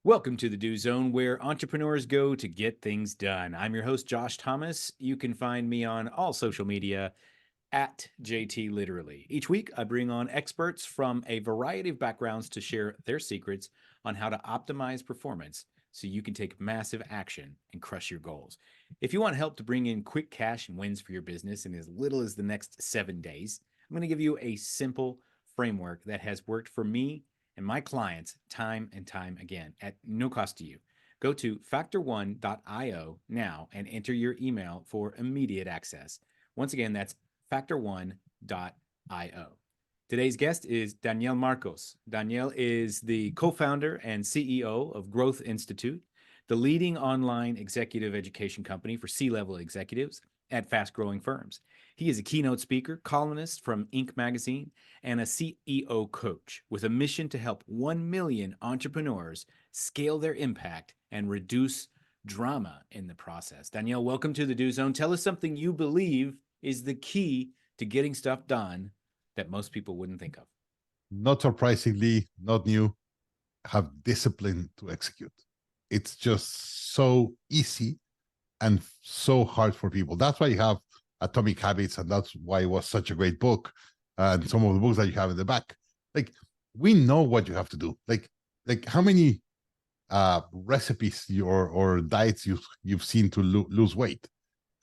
Welcome to the Do Zone, where entrepreneurs go to get things done. I'm your host, Josh Thomas. You can find me on all social media at JT Literally. Each week, I bring on experts from a variety of backgrounds to share their secrets on how to optimize performance so you can take massive action and crush your goals. If you want help to bring in quick cash and wins for your business in as little as the next 7 days, I'm going to give you a simple framework that has worked for me and my clients time and time again at no cost to you. Go to factor1.io now and enter your email for immediate access. Once again, that's factor1.io. Today's guest is Daniel Marcos. Daniel is the co founder and CEO of Growth Institute, the leading online executive education company for C level executives at fast growing firms. He is a keynote speaker, columnist from Inc. magazine, and a CEO coach with a mission to help 1 million entrepreneurs scale their impact and reduce drama in the process. Danielle, welcome to the Do Zone. Tell us something you believe is the key to getting stuff done that most people wouldn't think of. Not surprisingly, not new, have discipline to execute. It's just so easy and so hard for people. That's why you have Atomic Habits, and that's why it was such a great book. And some of the books that you have in the back, like, we know what you have to do. Like how many recipes or diets you've seen to lose weight?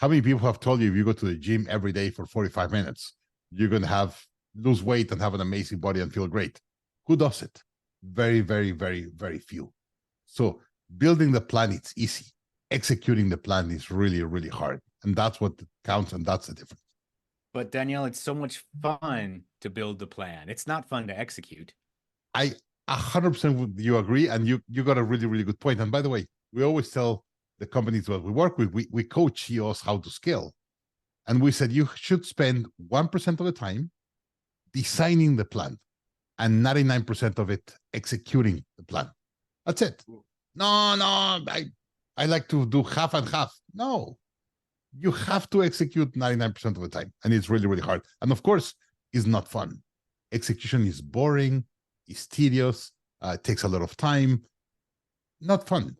How many people have told you if you go to the gym every day for 45 minutes, you're going to lose weight and have an amazing body and feel great? Who does it? Very, very, very, very few. So building the plan, it's easy. Executing the plan is really, really hard. And that's what counts, and that's the difference. But Danielle, it's so much fun to build the plan. It's not fun to execute. I 100% would you agree, and you got a really, really good point. And by the way, we always tell the companies that we work with, we coach CEOs how to scale. And we said you should spend 1% of the time designing the plan and 99% of it executing the plan. That's it. No, I like to do half and half. No, you have to execute 99% of the time. And it's really, really hard. And of course, it's not fun. Execution is boring, it's tedious, it takes a lot of time. Not fun.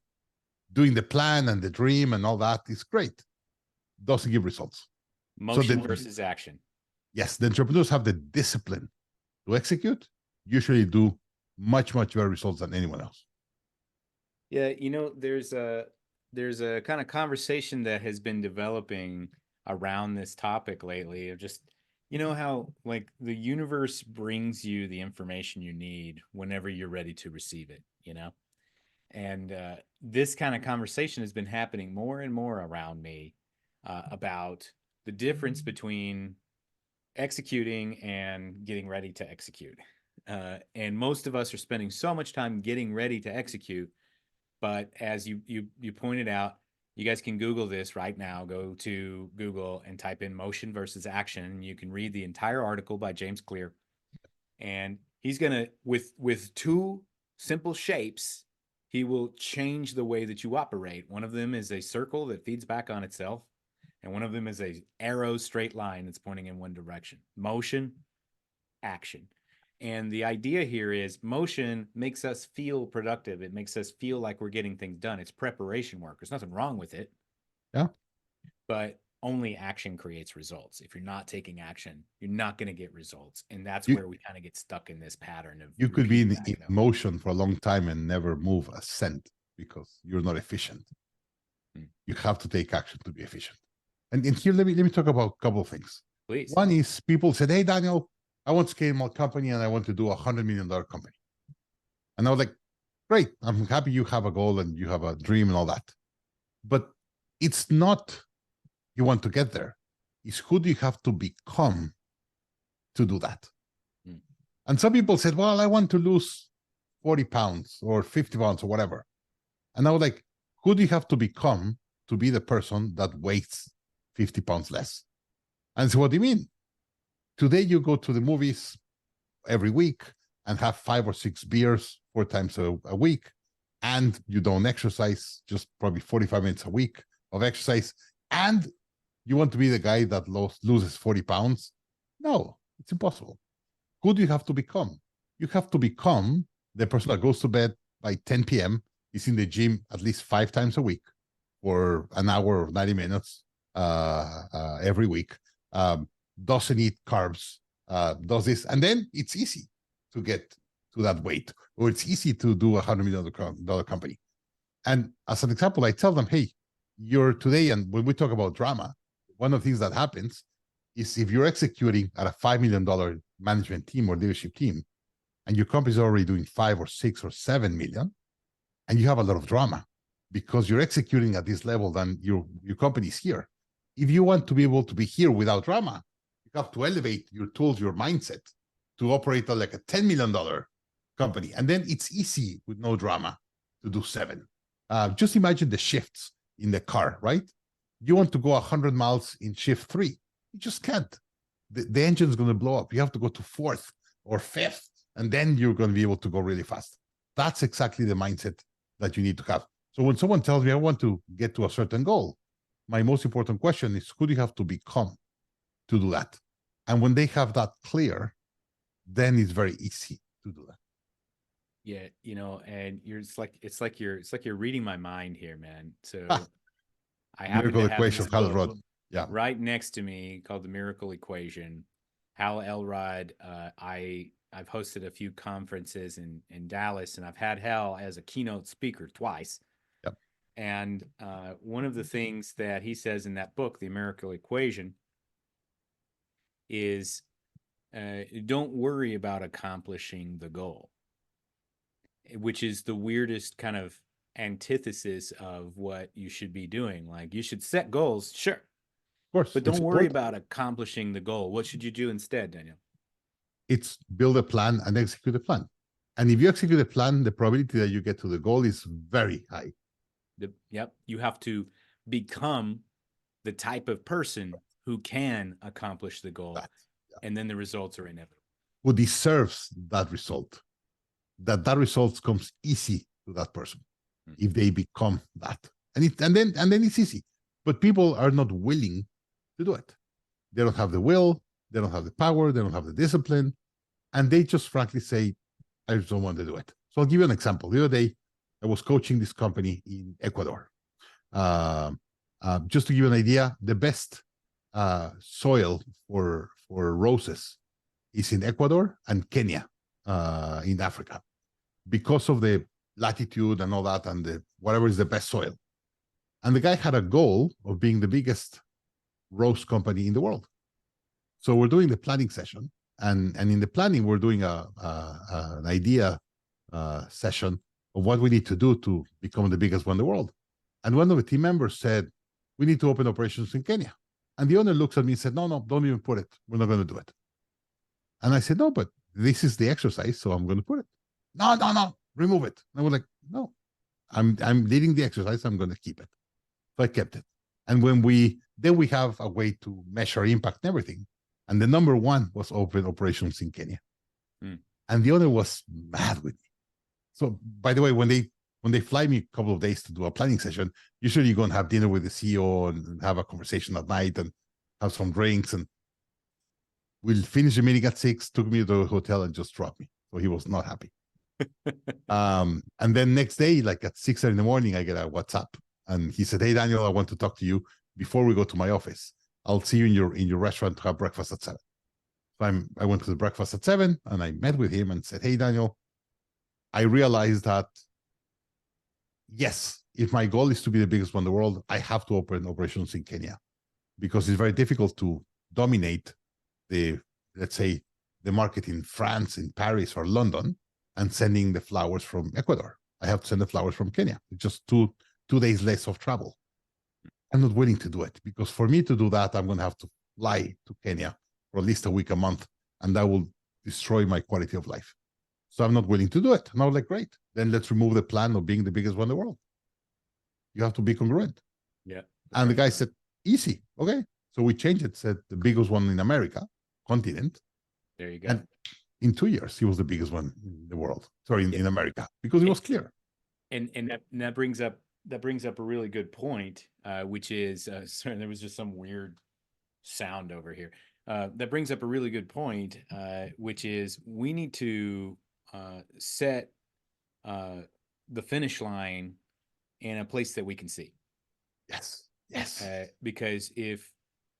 Doing the plan and the dream and all that is great. Doesn't give results. Motion versus action. Yes, the entrepreneurs have the discipline to execute, usually do much, much better results than anyone else. Yeah, there's a kind of conversation that has been developing around this topic lately of just, how like the universe brings you the information you need whenever you're ready to receive it, And this kind of conversation has been happening more and more around me about the difference between executing and getting ready to execute. And most of us are spending so much time getting ready to execute. But as you pointed out, you guys can Google this right now. Go to Google and type in motion versus action. You can read the entire article by James Clear. And he's going to, with two simple shapes, he will change the way that you operate. One of them is a circle that feeds back on itself. And one of them is a arrow straight line that's pointing in one direction. Motion, action. And the idea here is motion makes us feel productive. It makes us feel like we're getting things done. It's preparation work. There's nothing wrong with it. Yeah. But only action creates results. If you're not taking action, you're not going to get results. And that's where we kind of get stuck in this pattern of you could be in motion for a long time and never move a cent because you're not efficient. You have to take action to be efficient. And here, let me talk about a couple of things. Please. One is people said, "Hey, Daniel, I want to scale my company and I want to do $100 million company." And I was like, "Great, I'm happy you have a goal and you have a dream and all that." But it's not you want to get there. It's who do you have to become to do that? And some people said, "Well, I want to lose 40 pounds or 50 pounds or whatever." And I was like, who do you have to become to be the person that weighs 50 pounds less? And so, what do you mean? Today you go to the movies every week and have 5 or 6 beers 4 times a week, and you don't exercise, just probably 45 minutes a week of exercise, and you want to be the guy that loses 40 pounds? No, it's impossible. Who do you have to become? You have to become the person that goes to bed by 10 p.m., is in the gym at least 5 times a week for an hour or 90 minutes every week, doesn't eat carbs, does this, and then it's easy to get to that weight, or it's easy to do $100 million company. And as an example, I tell them, hey, you're today, and when we talk about drama, one of the things that happens is if you're executing at a $5 million management team or leadership team, and your company is already doing 5 or 6 or 7 million, and you have a lot of drama because you're executing at this level, then your company is here. If you want to be able to be here without drama, you have to elevate your tools, your mindset to operate like a $10 million company. And then it's easy with no drama to do 7. Just imagine the shifts in the car, right? You want to go 100 miles in shift 3. You just can't. The engine's going to blow up. You have to go to 4th or 5th, and then you're going to be able to go really fast. That's exactly the mindset that you need to have. So when someone tells me I want to get to a certain goal, my most important question is who do you have to become to do that? And when they have that clear, then it's very easy to do that. Yeah, and it's like you're reading my mind here, man. Ah, So I happen miracle to have equation this of Hal book Rod. Yeah. right next to me called The Miracle Equation. Hal Elrod. I've hosted a few conferences in Dallas, and I've had Hal as a keynote speaker twice. Yep. And one of the things that he says in that book, The Miracle Equation, is don't worry about accomplishing the goal, which is the weirdest kind of antithesis of what you should be doing. Like, you should set goals, sure, Of course, but it's don't worry important. about accomplishing the goal. What should you do instead, Daniel? It's build a plan and execute a plan. And if you execute a plan, the probability that you get to the goal is very high. Yep, you have to become the type of person who can accomplish the goal, That, yeah. and then the results are inevitable. Who deserves that result? That result comes easy to that person if they become that, and then it's easy. But people are not willing to do it. They don't have the will, they don't have the power, they don't have the discipline, and they just frankly say, I just don't want to do it. So I'll give you an example. The other day, I was coaching this company in Ecuador. Uh, just to give you an idea, the best soil for roses is in Ecuador and Kenya in Africa because of the latitude and all that, and the whatever is the best soil. And the guy had a goal of being the biggest rose company in the world. So we're doing the planning session, and in the planning we're doing an idea session of what we need to do to become the biggest one in the world. And one of the team members said, we need to open operations in Kenya. And the owner looks at me and said, no, don't even put it. We're not going to do it. And I said, no, but this is the exercise, so I'm going to put it. No, remove it. And I was like, no, I'm leading the exercise. I'm going to keep it. So I kept it. And we have a way to measure impact and everything. And the number one was open operations in Kenya. Mm. And the other was mad with me. So by the way, when they fly me a couple of days to do a planning session, usually you go and have dinner with the CEO and have a conversation at night and have some drinks. And we'll finish the meeting at 6, took me to the hotel and just dropped me. So he was not happy. And then next day, like at 6 in the morning, I get a WhatsApp. And he said, hey, Daniel, I want to talk to you before we go to my office. I'll see you in your restaurant to have breakfast at 7. So I went to the breakfast at 7 and I met with him and said, hey, Daniel, I realized that, yes, if my goal is to be the biggest one in the world, I have to open operations in Kenya because it's very difficult to dominate let's say, the market in France, in Paris, or London, and sending the flowers from Ecuador. I have to send the flowers from Kenya. It's just two days less of travel. I'm not willing to do it because for me to do that, I'm going to have to fly to Kenya for at least a week, a month, and that will destroy my quality of life. So I'm not willing to do it. And I was like, great, then let's remove the plan of being the biggest one in the world. You have to be congruent. Yeah. And the guy said, easy. Okay. So we changed it, said the biggest one in America, continent. There you go. And in 2 years, he was the biggest one in the world. Sorry, in America, because it was clear. And that brings up a really good point, which is sorry, there was just some weird sound over here. That brings up a really good point, which is we need to set the finish line in a place that we can see. Yes. Yes. Because if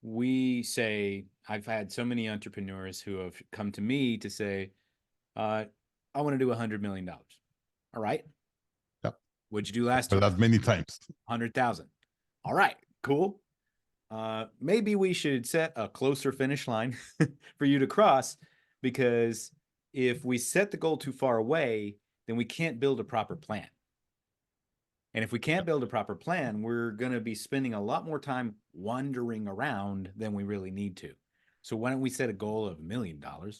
we say, I've had so many entrepreneurs who have come to me to say, I want to do $100 million. All right. Yep. What'd you do last For year? that many times. 100,000. All right, cool. Maybe we should set a closer finish line for you to cross, because if we set the goal too far away, then we can't build a proper plan. And if we can't build a proper plan, we're going to be spending a lot more time wandering around than we really need to. So why don't we set a goal of $1 million and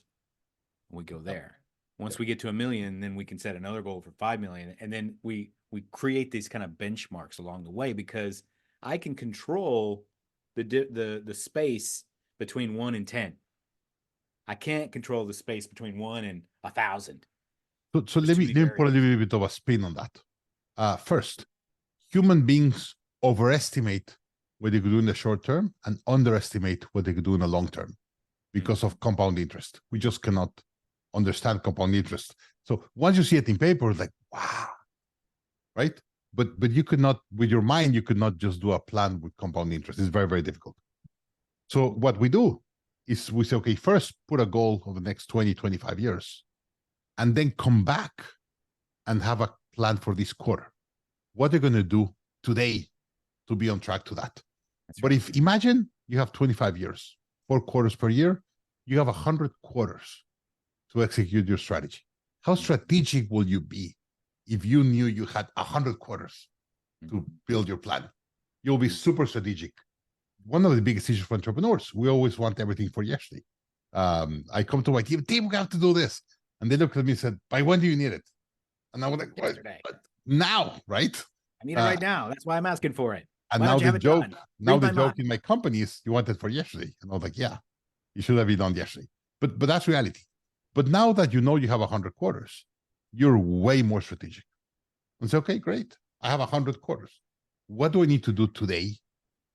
we go there? Once we get to 1 million, then we can set another goal for 5 million. And then we create these kind of benchmarks along the way, because I can control the space between 1 and 10. I can't control the space between 1 and 1,000. So let me put a little bit of a spin on that. First, human beings overestimate what they could do in the short term and underestimate what they could do in the long term because of compound interest. We just cannot understand compound interest. So once you see it in paper, it's like, wow, right? But you could not, with your mind, you could not just do a plan with compound interest. It's very, very difficult. So what we do is we say, okay, first put a goal of the next 20, 25 years, and then come back and have a plan for this quarter. What they're going to do today to be on track to that. That's but right. If imagine you have 25 years, 4 quarters per year, you have 100 quarters to execute your strategy. How strategic will you be if you knew you had 100 quarters to build your plan? You'll be super strategic. One of the biggest issues for entrepreneurs, we always want everything for yesterday. I come to my team, we have to do this. And they looked at me and said, by when do you need it? And I was like, what? Now, right? I need it right now. That's why I'm asking for it. And now the joke, in my company is you want it for yesterday. And I was like, yeah, you should have been done yesterday. But that's reality. But now that you know you have 100 quarters, you're way more strategic. And say, okay, great. I have 100 quarters. What do I need to do today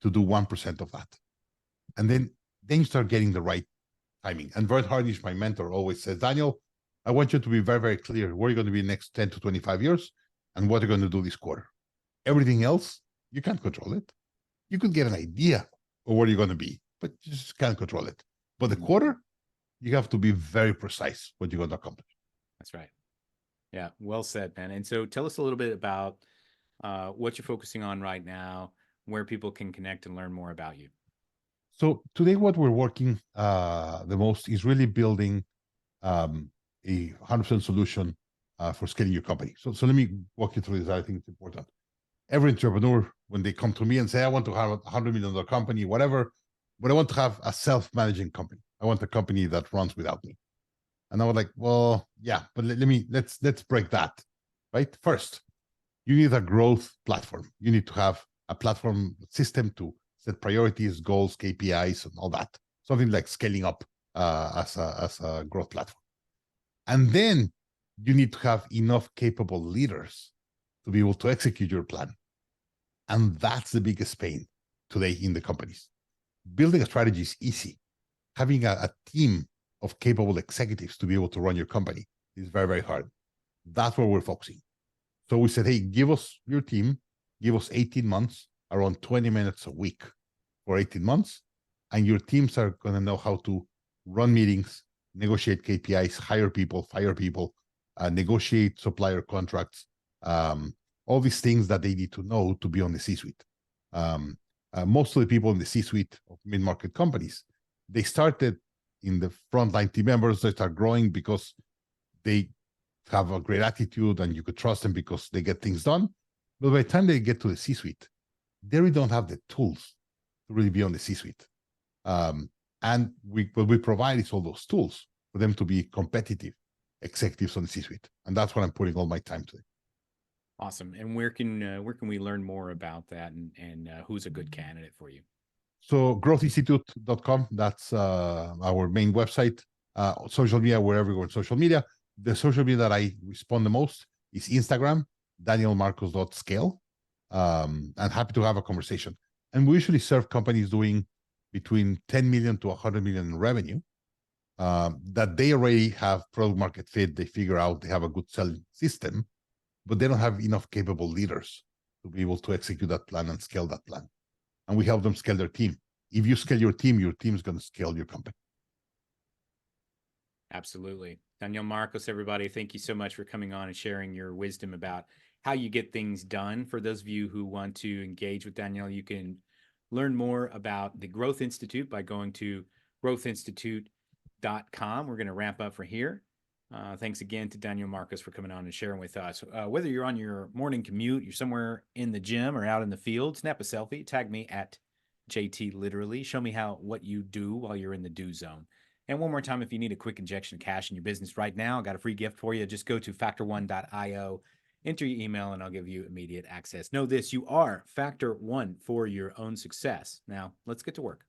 to do 1% of that? And then you start getting the right timing. And Bert Harnish, my mentor, always says, Daniel, I want you to be very, very clear where you're going to be in the next 10 to 25 years and what you're going to do this quarter. Everything else, you can't control it. You could get an idea of where you're going to be, but you just can't control it. But the quarter, you have to be very precise what you're going to accomplish. That's right. Yeah, well said, man. And so tell us a little bit about what you're focusing on right now, where people can connect and learn more about you. So today what we're working the most is really building a 100% solution for scaling your company. So let me walk you through this. I think it's important. Every entrepreneur, when they come to me and say, I want to have a $100 million company, whatever, but I want to have a self-managing company. I want a company that runs without me. And I was like, well, yeah, but let's break that, right? First, you need a growth platform. You need to have a platform system to set priorities, goals, KPIs, and all that. Something like scaling up as a growth platform. And then you need to have enough capable leaders to be able to execute your plan. And that's the biggest pain today in the companies. Building a strategy is easy. Having a team of capable executives to be able to run your company is very, very hard. That's where we're focusing. So we said, hey, give us your team, give us 18 months, around 20 minutes a week for 18 months, and your teams are going to know how to run meetings, negotiate KPIs, hire people, fire people, negotiate supplier contracts, all these things that they need to know to be on the C-suite. Most of the people in the C-suite of mid-market companies, they started in the frontline team members. They start growing because they have a great attitude and you could trust them because they get things done. But by the time they get to the C-suite, they really don't have the tools to really be on the C-suite. And what we provide is all those tools for them to be competitive executives on the C-suite. And that's what I'm putting all my time to. Awesome. And where can we learn more about that, and who's a good candidate for you? So growthinstitute.com, that's our main website. Social media, wherever you go on social media. The social media that I respond the most is Instagram, danielmarcos.scale. And happy to have a conversation. And we usually serve companies doing between 10 million to 100 million in revenue, that they already have product market fit. They figure out they have a good selling system. but they don't have enough capable leaders to be able to execute that plan and scale that plan. And we help them scale their team. If you scale your team is going to scale your company. Absolutely. Daniel Marcos, everybody, thank you so much for coming on and sharing your wisdom about how you get things done. For those of you who want to engage with Daniel, you can learn more about the Growth Institute by going to growthinstitute.com. We're going to wrap up for here. Thanks again to Daniel Marcos for coming on and sharing with us. Whether you're on your morning commute, you're somewhere in the gym or out in the field, snap a selfie, tag me at JT Literally. Show me what you do while you're in the do zone. And one more time, if you need a quick injection of cash in your business right now, I got a free gift for you. Just go to factor1.io, enter your email, and I'll give you immediate access. Know this, you are Factor One for your own success. Now, let's get to work.